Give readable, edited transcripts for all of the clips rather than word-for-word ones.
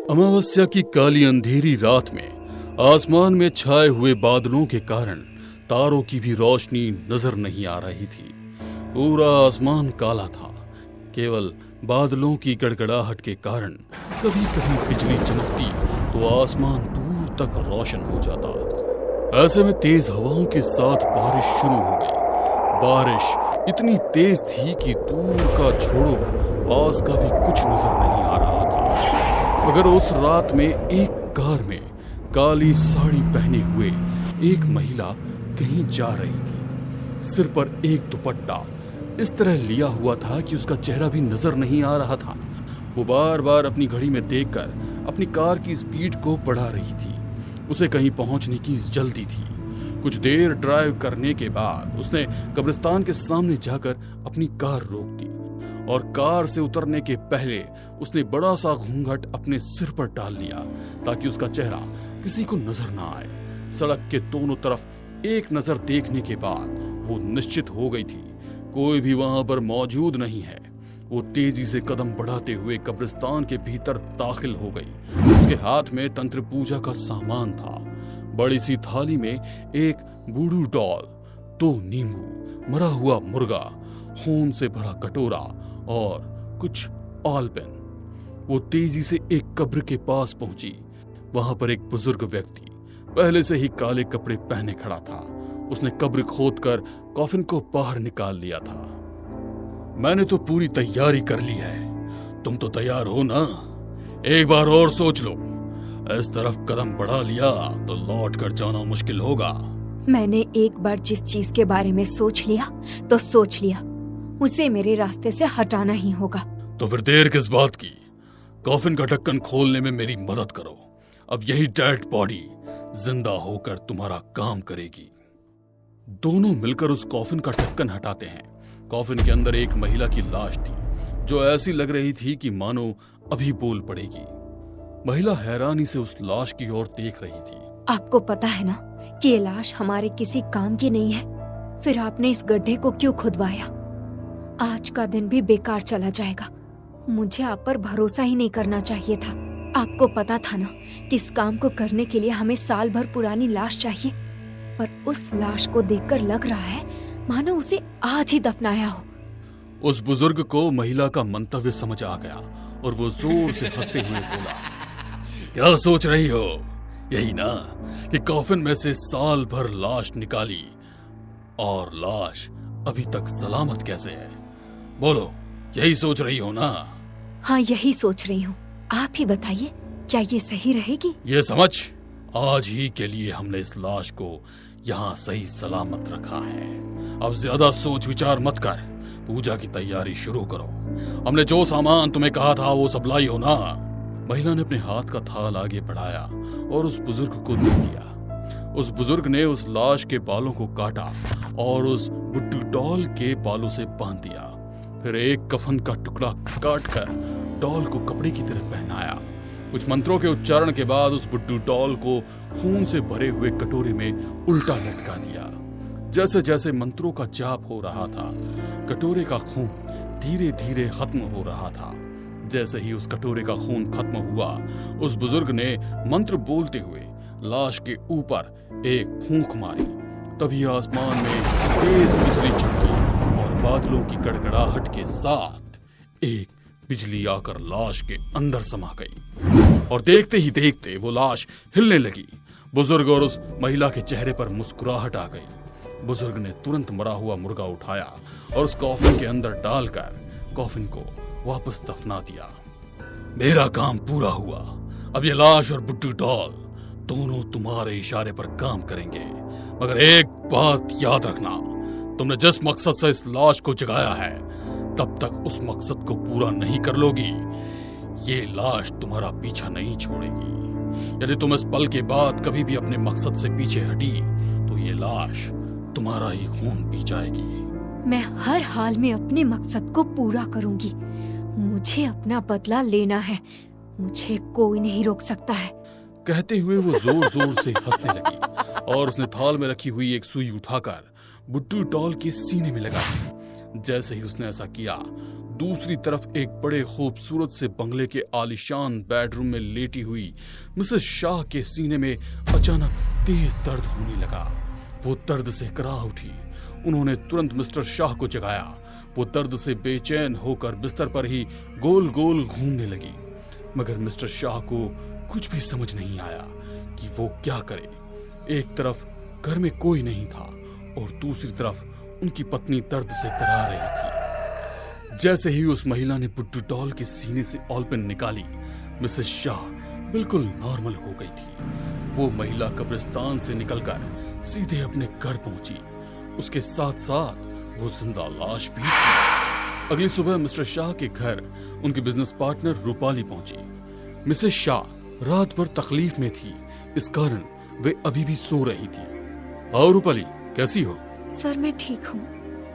अमावस्या की काली अंधेरी रात में आसमान में छाए हुए बादलों के कारण तारों की भी रोशनी नजर नहीं आ रही थी। पूरा आसमान काला था। केवल बादलों की गड़गड़ाहट के कारण कभी कभी बिजली चमकती तो आसमान दूर तक रोशन हो जाता। ऐसे में तेज हवाओं के साथ बारिश शुरू हो गई। बारिश इतनी तेज थी कि दूर का छोड़ो, पास का भी कुछ नजर नहीं आ रहा था। मगर उस रात में एक कार में काली साड़ी पहने हुए एक महिला कहीं जा रही थी। सिर पर एक दुपट्टा इस तरह लिया हुआ था कि उसका चेहरा भी नजर नहीं आ रहा था। वो बार बार अपनी घड़ी में देखकर अपनी कार की स्पीड को बढ़ा रही थी। उसे कहीं पहुंचने की जल्दी थी। कुछ देर ड्राइव करने के बाद उसने कब्रिस्तान के सामने जाकर अपनी कार रोक दी और कार से उतरने के पहले उसने बड़ा सा घूंघट अपने सिर पर डाल लिया ताकि उसका चेहरा किसी को नजर ना आए। सड़क के दोनों तरफ एक नजर देखने के बाद वो निश्चित हो गई थी कोई भी वहां पर मौजूद नहीं है। वो तेजी से कदम बढ़ाते हुए कब्रिस्तान के भीतर दाखिल हो गई। उसके हाथ में तंत्र पूजा का सामान था। बड़ी सी थाली में एक बूढ़ू डॉल, 2 नींबू, मरा हुआ मुर्गा, खून से भरा कटोरा और कुछ ऑलपेन। वो तेजी से एक कब्र के पास पहुंची। वहां पर एक बुजुर्ग व्यक्ति पहले से ही काले कपड़े पहने खड़ा था। उसने कब्र खोदकर कॉफिन को बाहर निकाल लिया था। मैंने तो पूरी तैयारी कर ली है, तुम तो तैयार हो ना? एक बार और सोच लो। इस तरफ कदम बढ़ा लिया तो लौट कर जाना मुश्किल होगा। मैंने एक बार जिस चीज के बारे में सोच लिया तो सोच लिया, उसे मेरे रास्ते से हटाना ही होगा। तो फिर देर किस बात की? कॉफिन का ढक्कन खोलने में मेरी मदद करो। अब यही डेड बॉडी जिंदा होकर तुम्हारा काम करेगी। दोनों मिलकर उस कॉफिन का ढक्कन हटाते हैं। कॉफिन के अंदर एक महिला की लाश थी जो ऐसी लग रही थी कि मानो अभी बोल पड़ेगी। महिला हैरानी से उस लाश की ओर देख रही थी। आपको पता है ना कि ये लाश हमारे किसी काम की नहीं है, फिर आपने इस गड्ढे को क्यों खुदवाया? आज का दिन भी बेकार चला जाएगा। मुझे आप पर भरोसा ही नहीं करना चाहिए था। आपको पता था ना कि इस काम को करने के लिए हमें साल भर पुरानी लाश चाहिए, पर उस लाश को देखकर लग रहा है मानो उसे आज ही दफनाया हो। उस बुजुर्ग को महिला का मंतव्य समझ आ गया और वो जोर से हंसते हुए बोला, क्या सोच रही हो? यही ना कि कॉफिन में से साल भर लाश निकाली और लाश अभी तक सलामत कैसे है? बोलो, यही सोच रही हो ना? हाँ, यही सोच रही हूँ। आप ही बताइए, क्या ये सही रहेगी? ये समझ, आज ही के लिए हमने इस लाश को यहाँ सही सलामत रखा है। अब ज्यादा सोच विचार मत कर, पूजा की तैयारी शुरू करो। हमने जो सामान तुम्हें कहा था वो सब लाई हो ना? महिला ने अपने हाथ का थाल आगे बढ़ाया और उस बुजुर्ग को दे दिया। उस बुजुर्ग ने उस लाश के बालों को काटा और उस बुड्ढी डॉल के बालों से बांध दिया। फिर एक कफन का टुकड़ा काटकर डॉल को कपड़े की तरह पहनाया। कुछ मंत्रों के उच्चारण के बाद उस बुड्ढी डॉल को खून से भरे हुए कटोरे में उल्टा लटका दिया। जैसे जैसे मंत्रों का जाप हो रहा था, कटोरे का खून धीरे धीरे खत्म हो रहा था। जैसे ही उस कटोरे का खून खत्म हुआ, उस बुजुर्ग ने मंत्र बोलते हुए लाश के ऊपर एक फूंक मारी। तभी आसमान में तेज बिजली चमकी और बादलों की गड़गड़ाहट के साथ एक बिजली आकर लाश के अंदर समा गई और देखते ही देखते वो लाश हिलने लगी। बुजुर्ग और उस महिला के चेहरे पर मुस्कुराहट आ गई। बुजुर्ग ने तुरंत मरा हुआ मुर्गा उठाया और उस कॉफिन के अंदर डालकर कॉफिन को वापस दफना दिया। मेरा काम पूरा हुआ। अब ये लाश और बुड्ढी डॉल दोनों तुम्हारे इशारे पर काम करेंगे। मगर एक बात याद रखना, तुमने जिस मकसद से इस लाश को जगाया है, तब तक उस मकसद को पूरा नहीं कर लोगी, ये लाश तुम्हारा पीछा नहीं छोड़ेगी। यदि तुम इस पल के बाद कभी भी अपने मकसद से पीछे हटी तो ये लाश तुम्हारा ही खून पी जाएगी। मैं हर हाल में अपने मकसद को पूरा करूंगी। मुझे अपना बदला लेना है, मुझे कोई नहीं रोक सकता है। कहते हुए वो जोर जोर से हंसने लगी और उसने थाल में रखी हुई एक सुई उठाकर बुड्ढी डॉल के सीने में लगा दी। जैसे ही उसने ऐसा किया, दूसरी तरफ एक बड़े खूबसूरत से बंगले के आलीशान बेडरूम में लेटी हुई मिसेस शाह के सीने में अचानक तेज दर्द होने लगा। वो दर्द से करा उठी। उन्होंने तुरंत मिस्टर शाह को जगाया। वो दर्द से बेचैन होकर बिस्तर पर ही गोल गोल घूमने लगी, मगर मिस्टर शाह को कुछ भी समझ नहीं आया कि वो क्या करे। एक तरफ घर में कोई नहीं था और दूसरी तरफ उनकी पत्नी दर्द से करा रही थी। जैसे ही उस महिला ने बुड्ढू डॉल के सीने से ऑलपेन निकाली, मिसेस शाह बिल्कुल नॉर्मल हो गई थी। वो महिला कब्रिस्तान से निकलकर सीधे अपने घर पहुंची। उसके साथ साथ वो जिंदा लाश भी थी। अगली सुबह मिस्टर शाह के घर उनकी बिजनेस पार्टनर रूपाली पहुंची। मिसेस शाह रात भर तकलीफ में थी, इस कारण वे अभी भी सो रही थी। आओ रूपाली, कैसी हो? सर मैं ठीक हूँ,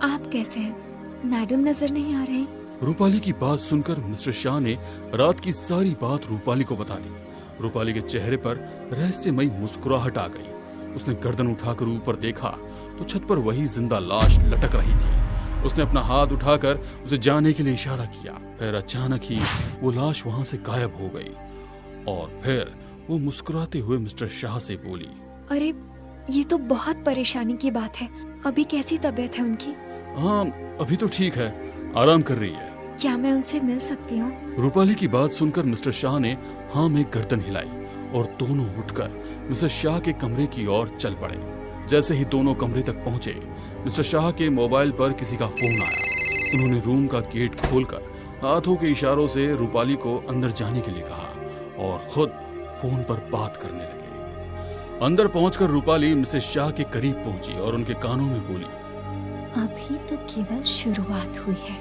आप कैसे हैं? मैडम नजर नहीं आ रहे। रूपाली की बात सुनकर मिस्टर शाह ने रात की सारी बात रूपाली को बता दी। रूपाली के चेहरे पर रहस्यमयी मुस्कुराहट आ गई। उसने गर्दन उठाकर ऊपर देखा तो छत पर वही जिंदा लाश लटक रही थी। उसने अपना हाथ उठाकर उसे जाने के लिए इशारा किया। फिर अचानक ही वो लाश वहां से गायब हो गई और फिर वो मुस्कुराते हुए मिस्टर शाह से बोली, अरे ये तो बहुत परेशानी की बात है। अभी कैसी तबीयत है उनकी? हाँ, अभी तो ठीक है, आराम कर रही है। क्या मैं उनसे मिल सकती हूँ? रूपाली की बात सुनकर मिस्टर शाह ने हाँ में गर्दन हिलाई और दोनों उठकर मिस्टर शाह के कमरे की ओर चल पड़े। जैसे ही दोनों कमरे तक पहुंचे, मिस्टर शाह के मोबाइल पर किसी का फोन आया। उन्होंने रूम का गेट खोलकर हाथों के इशारों से रूपाली को अंदर जाने के लिए कहा और खुद फोन पर बात करने लगे। अंदर पहुंचकर रूपाली मिसेस शाह के करीब पहुंची और उनके कानों में बोली, अभी तो केवल शुरुआत हुई है।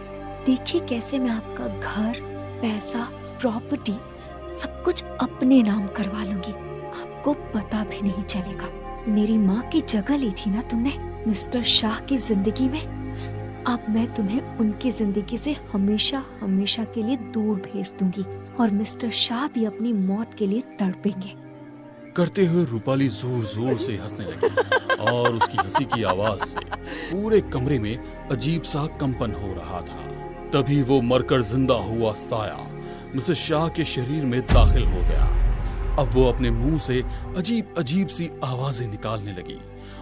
देखिए कैसे मैं आपका घर, पैसा, प्रॉपर्टी सब कुछ अपने नाम करवा लूंगी। आपको पता भी नहीं चलेगा। मेरी माँ की जगह ली थी ना तुमने मिस्टर शाह की जिंदगी में। अब मैं तुम्हें उनकी जिंदगी से हमेशा हमेशा के लिए दूर भेज दूंगी और मिस्टर शाह भी अपनी मौत के लिए तड़पेंगे। करते हुए रूपाली जोर जोर से हंसने लगी और उसकी हंसी की आवाज से पूरे कमरे में अजीब सा कंपन हो रहा था। तभी वो मरकर जिंदा हुआ साया मिसेस शाह के शरीर में दाखिल हो गया। अब वो अपने मुंह से अजीब अजीब सी आवाजें निकालने लगी।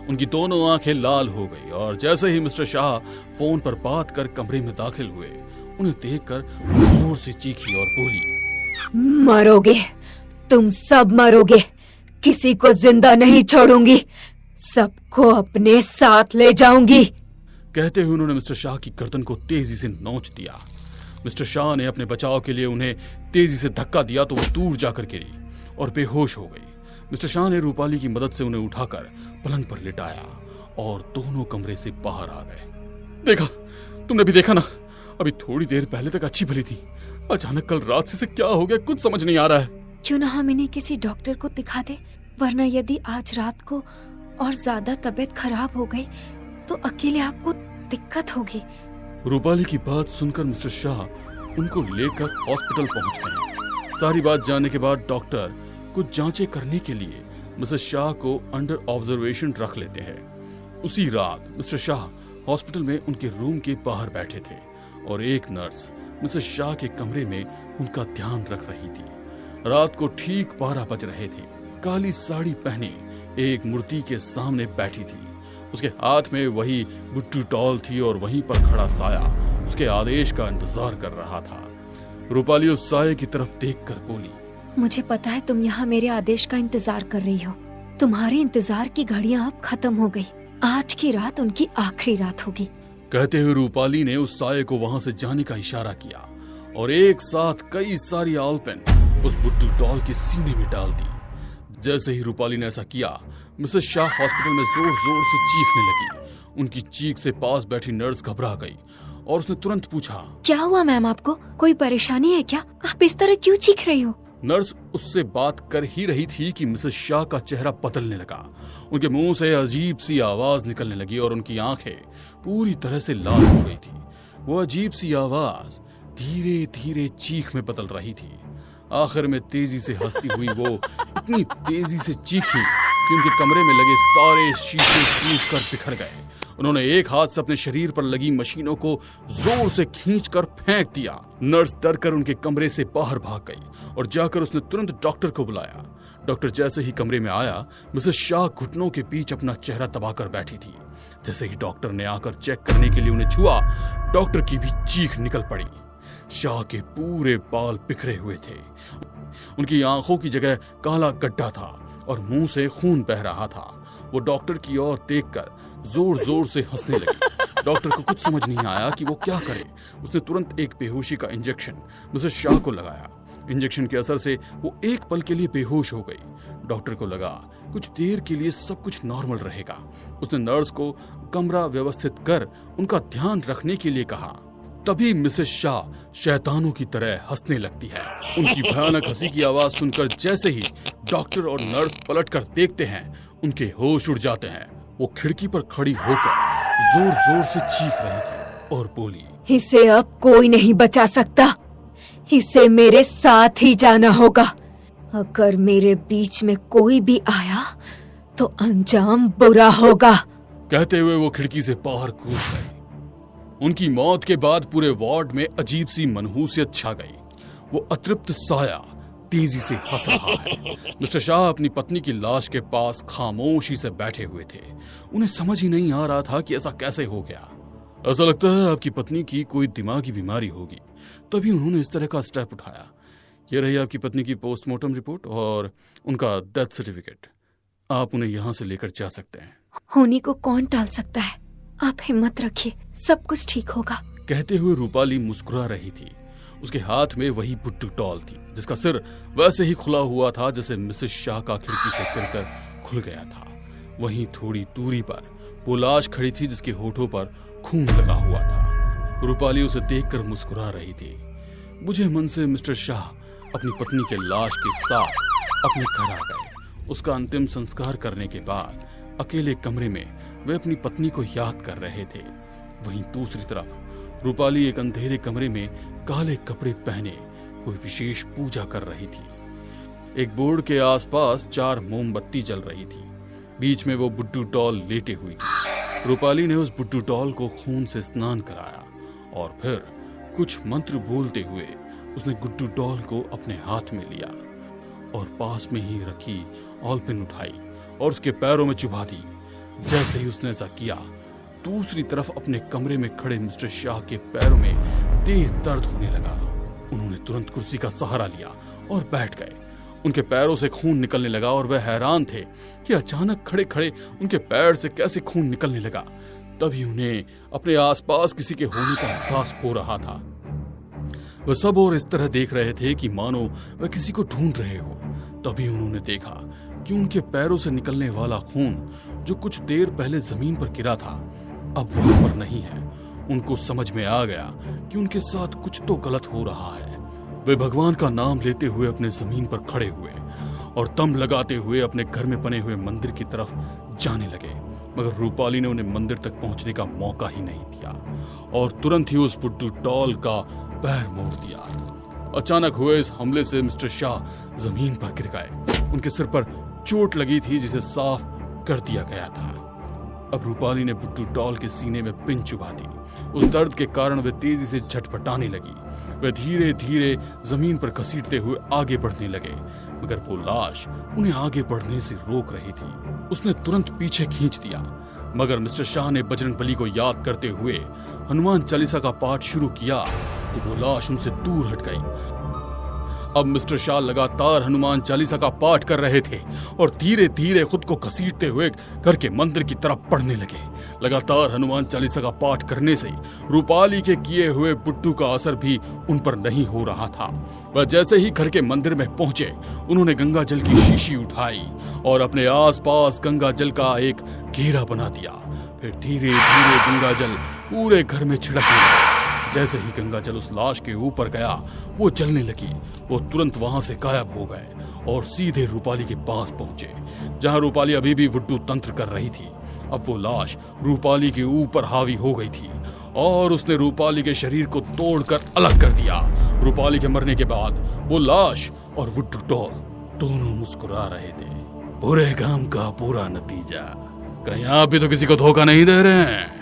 उनकी दोनों आंखें लाल हो गई और जैसे ही मिस्टर शाह फोन पर बात कर कमरे में दाखिल हुए, उन्हें देखकर जोर से चीखी और बोली, मरोगे, तुम सब मरोगे, किसी को जिंदा नहीं छोड़ूंगी, सबको अपने साथ ले जाऊंगी। कहते हुए उन्होंने मिस्टर शाह की गर्दन को तेजी से नोच दिया। मिस्टर शाह ने अपने बचाव के लिए उन्हें तेजी से धक्का दिया तो वो दूर जाकर गिरी और बेहोश हो गई। मिस्टर शाह ने रूपाली की मदद से उन्हें उठाकर पलंग पर लिटाया और दोनों कमरे से बाहर आ गए। देखा, तुमने भी देखा ना, अभी थोड़ी देर पहले तक अच्छी भली थी, अचानक कल रात से क्या हो गया कुछ समझ नहीं आ रहा है। क्यों ना हम इन्हें किसी डॉक्टर को दिखा दे, वरना यदि आज रात को और ज्यादा तबीयत खराब हो गई तो अकेले आपको दिक्कत होगी। रूपाली की बात सुनकर मिस्टर शाह उनको लेकर हॉस्पिटल पहुंचते हैं। सारी बात जानने के बाद डॉक्टर कुछ जांचें करने के लिए मिसेस शाह को अंडर ऑब्जर्वेशन रख लेते हैं। उसी रात मिस्टर शाह हॉस्पिटल में उनके रूम के बाहर बैठे थे और एक नर्स मिसेस शाह के कमरे में उनका ध्यान रख रही थी। रात को ठीक 12 बज रहे थे। काली साड़ी पहने एक मूर्ति के सामने बैठी थी। उसके हाथ में वही बुड्ढू डॉल थी और वहीं पर खड़ा साया उसके आदेश का इंतजार कर रहा था। रूपाली उस साये की तरफ देखकर बोली, मुझे पता है तुम यहाँ मेरे आदेश का इंतजार कर रही हो। तुम्हारे इंतजार की घड़ियाँ अब खत्म हो गई। आज की रात उनकी आखिरी रात होगी। कहते हुए रूपाली ने उस साये को वहां से जाने का इशारा किया और एक साथ कई सारी आलपेन उस बुड्ढू डॉल के सीने में डाल दी। जैसे ही रूपाली ने ऐसा किया, मिसेस शाह हॉस्पिटल में जोर जोर से चीखने लगी। उनकी चीख से पास बैठी नर्स घबरा गई और उसने तुरंत पूछा, क्या हुआ मैम, आपको कोई परेशानी है क्या? आप इस तरह क्यों चीख रही हो? नर्स उससे बात कर ही रही थी कि मिसेस शाह का चेहरा बदलने लगा। उनके मुंह से अजीब सी आवाज निकलने लगी और उनकी आंखें पूरी तरह से लाल हो गई थी। वो अजीब सी आवाज धीरे धीरे चीख में बदल रही थी। आखिर में तेजी से हंसती हुई वो इतनी तेजी से चीखी कि उनके कमरे में लगे सारे शीशे टूट कर बिखर गए। उन्होंने एक हाथ से अपने शरीर पर लगी मशीनों को जोर से खींचकर फेंक दिया। नर्स डरकर उनके कमरे से बाहर भाग गई और जाकर उसने तुरंत डॉक्टर को बुलाया। डॉक्टर जैसे ही कमरे में आया, मिसेस शाह घुटनों के बीच अपना चेहरा दबाकर बैठी थी। जैसे ही डॉक्टर ने आकर चेक करने के लिए उन्हें छुआ, डॉक्टर की भी चीख निकल पड़ी। शाह के पूरे बाल बिखरे हुए थे, उनकी आंखों की जगह काला गड्ढा था और मुंह से खून बह रहा था। वो डॉक्टर की ओर देखकर जोर जोर से हंसने लगी। डॉक्टर को कुछ समझ नहीं आया कि वो क्या करे। उसने तुरंत एक बेहोशी का इंजेक्शन मिसेस शाह को लगाया। इंजेक्शन के असर से वो एक पल के लिए बेहोश हो गई। डॉक्टर को लगा कुछ देर के लिए सब कुछ नॉर्मल रहेगा। उसने नर्स को कमरा व्यवस्थित कर उनका ध्यान रखने के लिए कहा। तभी मिसेस शाह शैतानों की तरह हंसने लगती है। उनकी भयानक हंसी की आवाज सुनकर जैसे ही डॉक्टर और नर्स पलटकर देखते हैं, उनके होश उड़ जाते हैं। वो खिड़की पर खड़ी होकर जोर जोर से चीख रही थी और बोली, इसे अब कोई नहीं बचा सकता, इसे मेरे साथ ही जाना होगा। अगर मेरे बीच में कोई भी आया तो अंजाम बुरा होगा। कहते हुए वो खिड़की से बाहर कूद गई। उनकी मौत के बाद पूरे वार्ड में अजीब सी मनहूसियत छा गई। वो अतृप्त साया तेजी से हंस रहा है। मिस्टर शाह अपनी पत्नी की लाश के पास खामोशी से बैठे हुए थे। उन्हें समझ ही नहीं आ रहा था कि ऐसा कैसे हो गया। ऐसा लगता है आपकी पत्नी की कोई दिमागी बीमारी होगी, तभी उन्होंने इस तरह का स्टेप उठाया। ये रही आपकी पत्नी की पोस्टमार्टम रिपोर्ट और उनका डेथ सर्टिफिकेट। आप उन्हें यहाँ से लेकर जा सकते हैं। होनी को कौन टाल सकता है, आप हिम्मत रखिए, सब कुछ ठीक होगा। कहते हुए रूपाली मुस्कुरा रही थी। उसके हाथ में वही बुड्ढू डॉल थी जिसका सिर वैसे ही खुला हुआ था जैसे मिसेस शाह का खिड़की से गिरकर खुल गया था। वहीं थोड़ी दूरी पर वो लाश खड़ी थी जिसके होठों पर खून लगा हुआ था। रूपाली उसे देखकर मुस्कुरा रही थी। मुझे मन से मिस्टर शाह अपनी पत्नी के लाश के साथ अपने घर आ गए। उसका अंतिम संस्कार करने के बाद अकेले कमरे में वे अपनी पत्नी को याद कर रहे थे। वहीं दूसरी तरफ रूपाली एक अंधेरे कमरे में काले कपड़े पहने कोई विशेष पूजा कर रही थी। एक बोर्ड के आसपास 4 मोमबत्ती जल रही थी। बीच में वो बुड्ढू डॉल लेटे हुई थी। रूपाली ने उस बुड्ढू डॉल को खून से स्नान कराया और फिर कुछ मंत्र बोलते हुए उसने गुड्डू डॉल को अपने हाथ में लिया और पास में ही रखी ऑलपिन उठाई और उसके पैरों में चुभा दी। जैसे ही उसने ऐसा किया, दूसरी तरफ अपने कमरे में खड़े मिस्टर शाह के पैरों में तेज दर्द होने लगा। उन्होंने तुरंत कुर्सी का सहारा लिया और बैठ गए। उनके पैरों से खून निकलने लगा और वह हैरान थे कि अचानक खड़े खड़े उनके पैर से कैसे खून निकलने लगा। तभी उन्हें अपने आसपास किसी के होने का एहसास हो रहा था। वह सब और इस तरह देख रहे थे कि मानो वह किसी को ढूंढ रहे हो। तभी उन्होंने देखा कि उनके पैरों से निकलने वाला खून जो कुछ देर पहले जमीन पर गिरा था अब वहां पर नहीं है। उनको समझ में आ गया कि उनके साथ कुछ तो गलत हो रहा है। वे भगवान का नाम लेते हुए अपने जमीन पर खड़े हुए और दम लगाते हुए अपने घर में बने हुए मंदिर की तरफ जाने लगे, मगर रूपाली ने उन्हें मंदिर तक पहुंचने का मौका ही नहीं दिया और तुरंत ही उस बुड्ढू डॉल का पैर मोड़ दिया। अचानक हुए इस हमले से मिस्टर शाह जमीन पर गिर गए। उनके सिर पर चोट लगी थी जिसे साफ कर दिया गया था। अब रूपाली ने बुड्ढू डॉल के सीने में पिन चुभा दी। उस दर्द के कारण वे तेजी से झटपटाने लगी। वे धीरे धीरे जमीन पर घसीटते हुए आगे बढ़ने लगे, मगर वो लाश उन्हें आगे बढ़ने से रोक रही थी। उसने तुरंत पीछे खींच दिया, मगर मिस्टर शाह ने बजरंगबली को याद करते हुए हनुमान चालीसा का पाठ शुरू किया तो वो लाश उनसे दूर हट गई। अब मिस्टर शाह लगातार हनुमान चालीसा का पाठ कर रहे थे और धीरे धीरे खुद को घसीटते हुए घर के मंदिर की तरफ बढ़ने लगे। लगातार हनुमान चालीसा का पाठ करने से रूपाली के किए हुए बुड्ढू का असर भी उन पर नहीं हो रहा था। वह जैसे ही घर के मंदिर में पहुंचे, उन्होंने गंगा जल की शीशी उठाई और अपने आसपास गंगा जल का एक घेरा बना दिया। फिर धीरे धीरे गंगा जल पूरे घर में छिड़कने लगा। जैसे ही गंगा जल उस लाश के ऊपर गया, वो जलने लगी। वो तुरंत वहां से गायब हो गए और सीधे रूपाली के पास पहुंचे, जहां रूपाली अभी भी वुड्डू तंत्र कर रही थी। अब वो लाश रूपाली के ऊपर हावी हो गई थी और उसने रूपाली के शरीर को तोड़कर अलग कर दिया। रूपाली के मरने के बाद वो लाश और वुड्डू डॉल दोनों मुस्कुरा रहे थे। बुरे काम का पूरा नतीजा। कहीं आप भी तो किसी को धोखा नहीं दे रहे हैं?